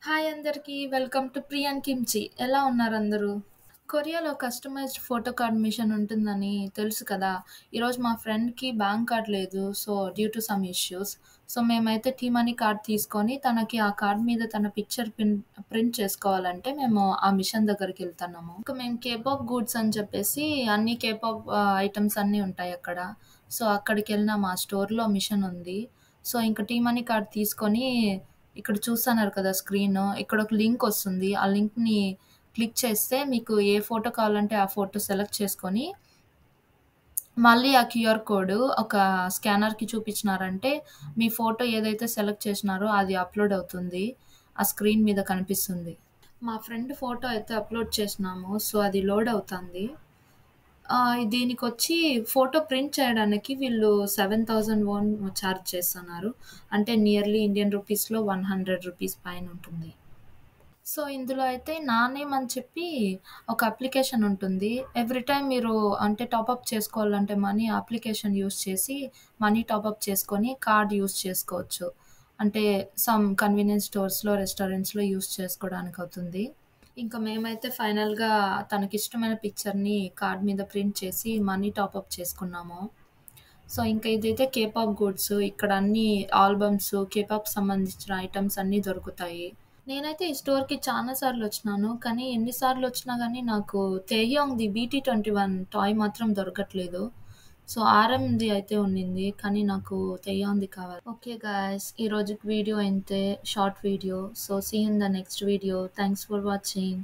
Hi అందరికీ. Welcome to Priyan kimchi. ఎలా ఉన్నారు అందరూ? కొరియాలో కస్టమైజ్డ్ ఫోటో కార్డ్ మిషన్ ఉంటుందని తెలుసు కదా! ఈరోజు మా ఫ్రెండ్‌కి బ్యాంక్ కార్డ్ లేదు. So, due to some issues. So, మేమైతే టీ మనీ కార్డ్ తీసుకొని తనకి ఆ కార్డ్ మీద తన పిక్చర్ ప్రింట్ చేసుకోవాలంటే మేము ఆ మిషన్ దగ్గరికెళ్తన్నాము. ఇంకా మేము కేపాప్ గూడ్స్ అని చెప్పేసి అన్ని కేపాప్ ఐటెమ్స్ అన్నీ ఉంటాయి అక్కడ. సో, అక్కడికెళ్ళినాము. ఆ స్టోర్‌లో మిషన్ ఉంది. సో, ఇంక టీ మనీ కార్డ్ తీసుకొని ఇక్కడ చూస్తన్నారు కదా స్క్రీను. ఇక్కడొక లింక్ వస్తుంది. ఆ లింక్‌ని క్లిక్ చేస్తే మీకు ఏ ఫోటో కావాలంటే ఆ ఫోటో సెలెక్ట్ చేసుకొని, మళ్ళీ ఆ క్యూఆర్ కోడ్ ఒక స్కానర్‌కి చూపించినారంటే, మీ ఫోటో ఏదైతే సెలెక్ట్ చేసినారో అది అప్‌లోడ్ అవుతుంది. ఆ స్క్రీన్ మీద కనిపిస్తుంది. మా ఫ్రెండ్ ఫోటో అయితే అప్‌లోడ్ చేసినాము. సో, అది లోడ్ అవుతాంది. దీనికొచ్చి ఫోటో ప్రింట్ చేయడానికి వీళ్ళు 7,000 వోన్ చార్జ్ చేస్తున్నారు. అంటే నియర్లీ ఇండియన్ రూపీస్‌లో ₹100 పైనుంటుంది. సో, ఇందులో అయితే నా నేమ్ అని చెప్పి ఒక అప్లికేషన్ ఉంటుంది. ఎవ్రీ టైమ్ మీరు అంటే టాపప్ చేసుకోవాలంటే మనీ అప్లికేషన్ యూజ్ చేసి మనీ టాపప్ చేసుకొని కార్డ్ యూజ్ చేసుకోవచ్చు. అంటే సమ్ కన్వీనియన్స్ స్టోర్స్‌లో, రెస్టారెంట్స్‌లో యూజ్ చేసుకోవడానికవుతుంది. ఇంకా మేమైతే ఫైనల్‌గా తనకిష్టమైన పిక్చర్‌ని కార్డ్ మీద ప్రింట్ చేసి మనీ టాపప్ చేసుకున్నాము. సో, ఇంక ఇదైతే కేపాప్ గూడ్స్. ఇక్కడ అన్నీ ఆల్బమ్స్, కేపాప్‌కి సంబంధించిన ఐటెమ్స్ అన్నీ దొరుకుతాయి. నేనైతే ఈ స్టోర్‌కి చానా సార్లొచ్చినాను. కానీ ఎన్ని సార్లొచ్చినా గానీ నాకు తేహ్యాంగ్‌ది BT21 టాయ్ మాత్రం దొరకట్లేదు. సో, ఆర్ఎమ్‌ది అయితే ఉన్నింది. కానీ నాకు తేహ్యాంగ్‌ది కావాలి. ఓకే గైస్, ఈ రోజుకి వీడియో ఇంతే. Short video. So, see you in the next video. Thanks for watching.